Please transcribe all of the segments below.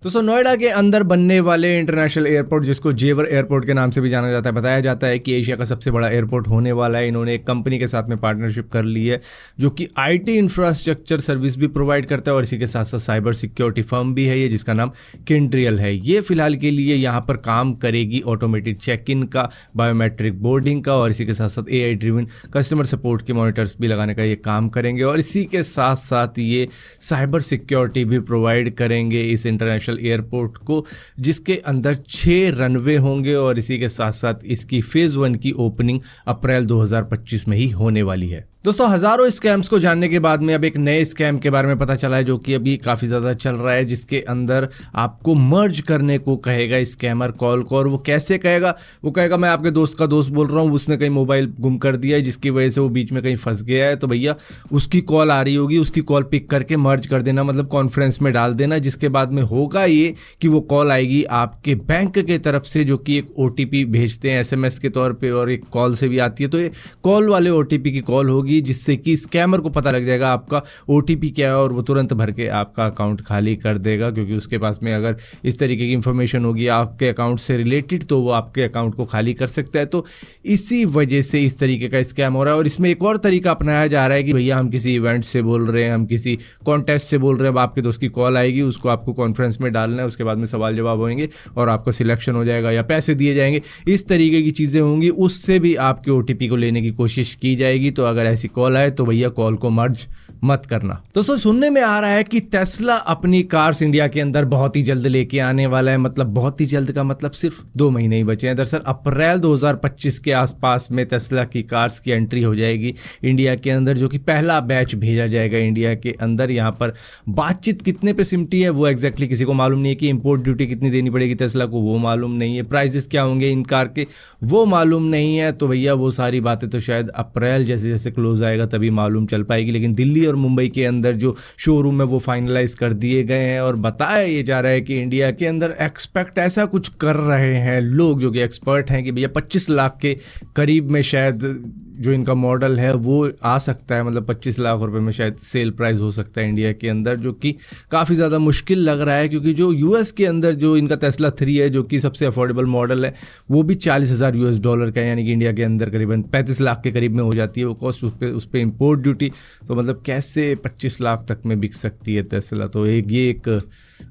दोस्तों नोएडा के अंदर बनने वाले इंटरनेशनल एयरपोर्ट, जिसको जेवर एयरपोर्ट के नाम से भी जाना जाता है, बताया जाता है कि एशिया का सबसे बड़ा एयरपोर्ट होने वाला है। इन्होंने एक कंपनी के साथ में पार्टनरशिप कर ली है जो कि आईटी इंफ्रास्ट्रक्चर सर्विस भी प्रोवाइड करता है और इसी के साथ साथ साइबर सिक्योरिटी फर्म भी है ये, जिसका नाम किंड्रियल है। ये फिलहाल के लिए यहाँ पर काम करेगी ऑटोमेटेड चेक इन का, बायोमेट्रिक बोर्डिंग का और इसी के साथ साथ एआई ड्रिवन कस्टमर सपोर्ट के मॉनिटर्स भी लगाने का ये काम करेंगे और इसी के साथ साथ ये साइबर सिक्योरिटी भी प्रोवाइड करेंगे इस इंटरनेशनल एयरपोर्ट को, जिसके अंदर 6 रनवे होंगे और इसी के साथ साथ इसकी फेज 1 की ओपनिंग अप्रैल 2025 में ही होने वाली है। दोस्तों हजारों स्कैम्स को जानने के बाद में अब एक नए स्कैम के बारे में पता चला है जो कि अभी काफ़ी ज़्यादा चल रहा है, जिसके अंदर आपको मर्ज करने को कहेगा स्कैमर कॉल को। और वो कैसे कहेगा? वो कहेगा मैं आपके दोस्त का दोस्त बोल रहा हूँ, उसने कहीं मोबाइल गुम कर दिया है जिसकी वजह से वो बीच में कहीं फंस गया है, तो भैया उसकी कॉल आ रही होगी, उसकी कॉल पिक करके मर्ज कर देना, मतलब कॉन्फ्रेंस में डाल देना। जिसके बाद में होगा ये कि वो कॉल आएगी आपके बैंक के तरफ से, जो कि एक OTP भेजते हैं SMS के तौर पर और एक कॉल से भी आती है। तो ये कॉल वाले OTP की कॉल होगी जिससे कि स्कैमर को पता लग जाएगा आपका OTP क्या है और वो तुरंत भर के आपका अकाउंट खाली कर देगा, क्योंकि उसके पास में अगर इस तरीके की इंफॉर्मेशन होगी आपके अकाउंट से रिलेटेड तो वो आपके अकाउंट को खाली कर सकता है। तो इसी वजह से इस तरीके का स्कैम हो रहा है। और इसमें एक और तरीका अपनाया जा रहा है कि भैया हम किसी इवेंट से बोल रहे हैं, हम किसी कॉन्टेस्ट से बोल रहे हैं, अब आपके दोस्त की कॉल आएगी, उसको आपको कॉन्फ्रेंस में डालना है, उसके बाद में सवाल जवाब होंगे और आपका सिलेक्शन हो जाएगा या पैसे दिए जाएंगे, इस तरीके की चीज़ें होंगी। उससे भी आपके OTP को लेने की कोशिश की जाएगी। तो अगर ऐसी कॉल आए तो भैया कॉल को मर्ज मत करना। दोस्तों सुनने में आ रहा है कि टेस्ला अपनी कार्स इंडिया के अंदर बहुत ही जल्द लेके आने वाला है। मतलब बहुत ही जल्द का मतलब सिर्फ 2 महीने ही बचे हैं। दरअसल अप्रैल 2025 के आसपास में टेस्ला की कार्स की एंट्री हो जाएगी इंडिया के अंदर, जो कि पहला बैच भेजा जाएगा इंडिया के अंदर। यहाँ पर बातचीत कितने पे सिमटी है वो एग्जैक्टली किसी को मालूम नहीं है, कि इंपोर्ट ड्यूटी कितनी देनी पड़ेगी टेस्ला को वो मालूम नहीं है, प्राइजेस क्या होंगे इन कार के वो मालूम नहीं है। तो भैया वो सारी बातें तो शायद अप्रैल जैसे जैसे क्लोज आएगा तभी मालूम चल पाएगी। लेकिन दिल्ली और मुंबई के अंदर जो शोरूम है वो फाइनलाइज कर दिए गए हैं और बताया ये जा रहा है कि इंडिया के अंदर एक्सपेक्ट ऐसा कुछ कर रहे हैं लोग जो कि एक्सपर्ट हैं कि भैया 25 लाख के करीब में शायद जो इनका मॉडल है वो आ सकता है। मतलब 25 लाख रुपए में शायद सेल प्राइस हो सकता है इंडिया के अंदर, जो कि काफ़ी ज़्यादा मुश्किल लग रहा है, क्योंकि जो US के अंदर जो इनका टेस्ला 3 है जो कि सबसे अफोर्डेबल मॉडल है वो भी $40,000 का है, यानी कि इंडिया के अंदर करीबन 35 लाख के करीब में हो जाती है वो कॉस्ट। उस पर इम्पोर्ट ड्यूटी, तो मतलब कैसे 25 लाख तक में बिक सकती है टेस्ला? तो ये एक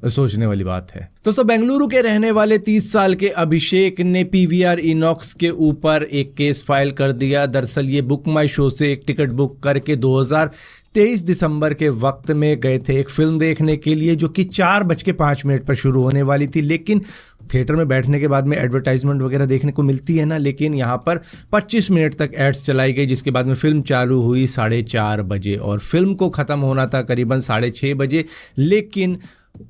सोचने वाली बात है। दोस्तों बेंगलुरु के रहने वाले 30 साल के अभिषेक ने PVR इनॉक्स के ऊपर एक केस फाइल कर दिया। दरअसल ये बुक माई शो से एक टिकट बुक करके 2023 दिसंबर के वक्त में गए थे एक फिल्म देखने के लिए, जो कि 4:05 पर शुरू होने वाली थी। लेकिन थिएटर में बैठने के बाद में एडवर्टाइजमेंट वगैरह देखने को मिलती है ना, लेकिन यहाँ पर 25 मिनट तक एड्स चलाई गई, जिसके बाद में फिल्म चालू हुई 4:30 बजे और फिल्म को ख़त्म होना था करीबन 6:30 बजे। लेकिन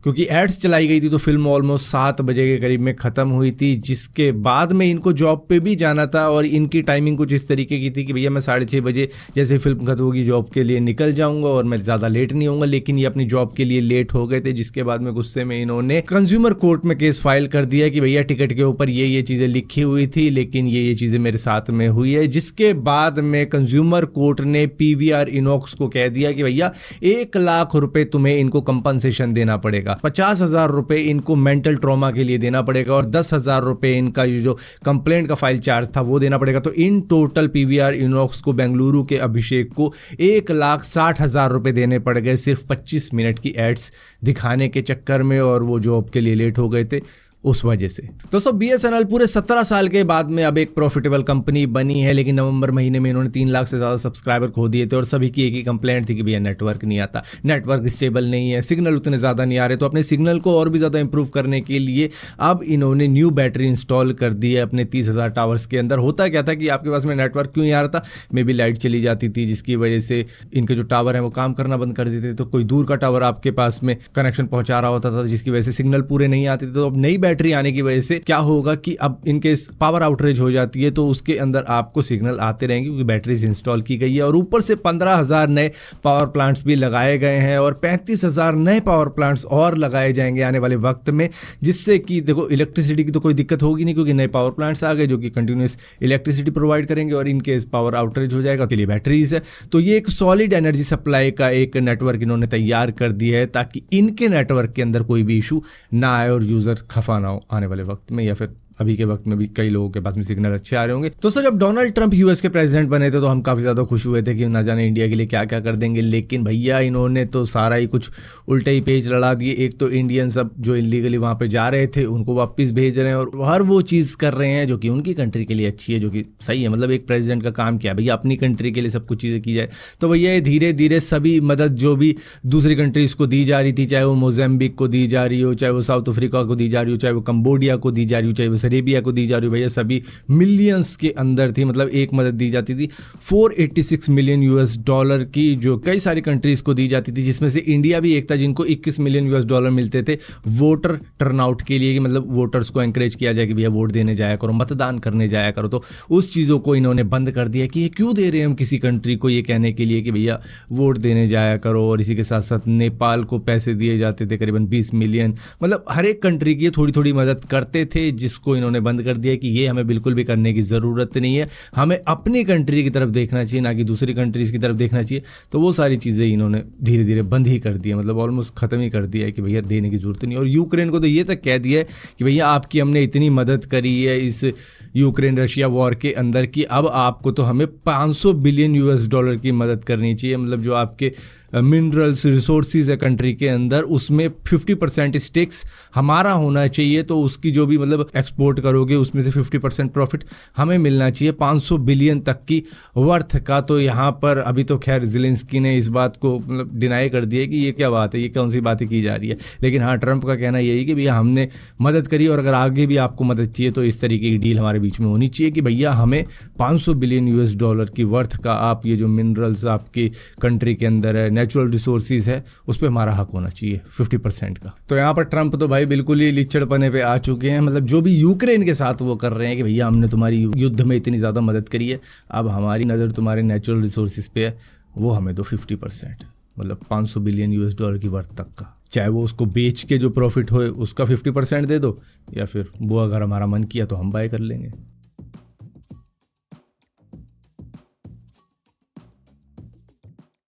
क्योंकि एड्स चलाई गई थी तो फिल्म ऑलमोस्ट 7 बजे के करीब में ख़त्म हुई थी, जिसके बाद में इनको जॉब पे भी जाना था और इनकी टाइमिंग कुछ इस तरीके की थी कि भैया मैं 6:30 बजे जैसे फिल्म खत्म होगी जॉब के लिए निकल जाऊंगा और मैं ज़्यादा लेट नहीं होऊंगा। लेकिन ये अपनी जॉब के लिए लेट हो गए थे, जिसके बाद में गुस्से में इन्होंने कंज्यूमर कोर्ट में केस फाइल कर दिया कि भैया टिकट के ऊपर ये चीज़ें लिखी हुई थी, लेकिन ये चीज़ें मेरे साथ में हुई है। जिसके बाद में कंज्यूमर कोर्ट ने PVR इनॉक्स को कह दिया कि भैया 1 लाख रुपए तुम्हें इनको कंपनसेशन देना पड़ेगा, 50,000 रुपए इनको मेंटल ट्रॉमा के लिए देना पड़ेगा और 10,000 रुपए इनका जो कंप्लेंट का फाइल चार्ज था वो देना पड़ेगा। तो इन टोटल PVR इनॉक्स को बेंगलुरु के अभिषेक को 1,60,000 रुपए देने पड़ गए सिर्फ 25 मिनट की एड्स दिखाने के चक्कर में, और वो जॉब के लिए लेट हो गए थे उस वजह से। दोस्तों BSNL पूरे 17 साल के बाद में अब एक प्रॉफिटेबल कंपनी बनी है, लेकिन नवंबर महीने में इन्होंने 3 लाख से ज़्यादा सब्सक्राइबर खो दिए थे और सभी की एक ही कंप्लेंट थी कि भैया नेटवर्क नहीं आता, नेटवर्क स्टेबल नहीं है, सिग्नल उतने ज़्यादा नहीं आ रहे। तो अपने सिग्नल को और भी ज़्यादा इंप्रूव करने के लिए अब इन्होंने न्यू बैटरी इंस्टॉल कर दी है अपने 30,000 टावर्स के अंदर। होता क्या था कि आपके पास में नेटवर्क क्यों नहीं आ रहा था? मे बी लाइट चली जाती थी, जिसकी वजह से इनके जो टावर हैं वो काम करना बंद कर देते थे, तो कोई दूर का टावर आपके पास में कनेक्शन पहुँचा रहा होता था, जिसकी वजह से सिग्नल पूरे नहीं आते थे। तो अब नई बैटरी आने की वजह से क्या होगा कि अब इनके पावर आउटरेज हो जाती है तो उसके अंदर आपको सिग्नल आते रहेंगे क्योंकि बैटरीज इंस्टॉल की गई है। और ऊपर से 15,000 नए पावर प्लांट्स भी लगाए गए हैं और 35,000 नए पावर प्लांट्स और लगाए जाएंगे आने वाले वक्त में, जिससे कि देखो इलेक्ट्रिसिटी की तो कोई दिक्कत होगी नहीं क्योंकि नए पावर प्लांट्स आ गए जो कि कंटिन्यूस इलेक्ट्रिसिटी प्रोवाइड करेंगे और इनके पावर आउटरेज हो जाएगा, के लिए बैटरीज है। तो ये एक सॉलिड एनर्जी सप्लाई का एक नेटवर्क इन्होंने तैयार कर दिया है ताकि इनके नेटवर्क के अंदर कोई भी इशू ना आए और यूज़र खफा ना हो आने वाले वक्त में, या फिर अभी के वक्त में भी कई लोगों के पास में सिग्नल अच्छे आ रहे होंगे। तो सर जब डोनाल्ड ट्रंप यूएस के प्रेसिडेंट बने थे तो हम काफ़ी ज़्यादा खुश हुए थे कि ना जाने इंडिया के लिए क्या क्या कर देंगे, लेकिन भैया इन्होंने तो सारा ही कुछ उल्टे ही पेज लड़ा दिए। एक तो इंडियन सब जो इलीगली वहाँ पे जा रहे थे उनको वापस भेज रहे हैं और हर वो चीज़ कर रहे हैं जो कि उनकी कंट्री के लिए अच्छी है, जो कि सही है। मतलब एक प्रेसिडेंट का काम क्या है भैया, अपनी कंट्री के लिए सब कुछ चीज़ें की जाए। तो भैया ये धीरे धीरे सभी मदद जो भी दूसरी कंट्रीज़ को दी जा रही थी, चाहे वो मोज़ेम्बिक को दी जा रही हो, चाहे वो साउथ अफ्रीका को दी जा रही हो, चाहे वो कंबोडिया को दी जा रही हो, चाहे वो सेरेबिया को दी जा रही हो, भैया सभी मिलियंस के अंदर थी। मतलब एक मदद दी जाती थी 486 मिलियन यूएस डॉलर की, जो कई सारी कंट्रीज को दी जाती थी, जिसमें से इंडिया भी एक था जिनको 21 मिलियन यूएस डॉलर मिलते थे वोटर टर्नआउट के लिए, कि मतलब वोटर्स को एंकरेज किया जाए कि भैया वोट देने जाया करो, मतदान करने जाया करो। तो उस चीज़ों को इन्होंने बंद कर दिया कि ये क्यों दे रहे हैं हम किसी कंट्री को ये कहने के लिए कि भैया वोट देने जाया करो। और इसी के साथ साथ नेपाल को पैसे दिए जाते थे करीबन 20 मिलियन। मतलब हर एक कंट्री की थोड़ी थोड़ी मदद करते थे, जिसको इन्होंने बंद कर दिया कि ये हमें बिल्कुल भी करने की ज़रूरत नहीं है, हमें अपनी कंट्री की तरफ देखना चाहिए ना कि दूसरी कंट्रीज़ की तरफ देखना चाहिए। तो वो सारी चीज़ें इन्होंने धीरे धीरे बंद ही कर दी है, मतलब ऑलमोस्ट ख़त्म ही कर दिया है कि भैया देने की ज़रूरत नहीं। और यूक्रेन को तो ये तक कह दिया है कि भैया आपकी हमने इतनी मदद करी है इस यूक्रेन रशिया वॉर के अंदर कि अब आपको तो हमें 500 बिलियन यूएस डॉलर की मदद करनी चाहिए। मतलब जो आपके मिनरल्स रिसोर्सेज है कंट्री के अंदर, उसमें 50% स्टेक्स हमारा होना चाहिए। तो उसकी जो भी मतलब एक्सपोर्ट करोगे उसमें से 50% प्रॉफिट हमें मिलना चाहिए 500 बिलियन तक की वर्थ का। तो यहाँ पर अभी तो खैर ज़ेलेंस्की ने इस बात को मतलब डिनाई कर दिया कि ये क्या बात है, ये कौन सी बातें की जा रही है। लेकिन हाँ, ट्रंप का कहना यही कि भैया हमने मदद करी और अगर आगे भी आपको मदद चाहिए तो इस तरीके की डील हमारे बीच में होनी चाहिए कि भैया हमें 500 बिलियन यूएस डॉलर की वर्थ का आप ये जो मिनरल्स आपकी कंट्री के अंदर है, नेचुरल रिसोर्सेज है, उस पर हमारा हक होना चाहिए 50% का। तो यहाँ पर ट्रंप तो भाई बिल्कुल ही लिच्चड़पने पे आ चुके हैं। मतलब जो भी यूक्रेन के साथ वो कर रहे हैं कि भैया हमने तुम्हारी युद्ध में इतनी ज़्यादा मदद करी है, अब हमारी नज़र तुम्हारे नेचुरल रिसोर्सेज पे है, वो हमें दो 50%, मतलब 500 बिलियन यूएस डॉलर की वर्थ तक का। चाहे वो उसको बेच के जो प्रॉफिट होए उसका 50% दे दो, या फिर वो अगर हमारा मन किया तो हम बाय कर लेंगे।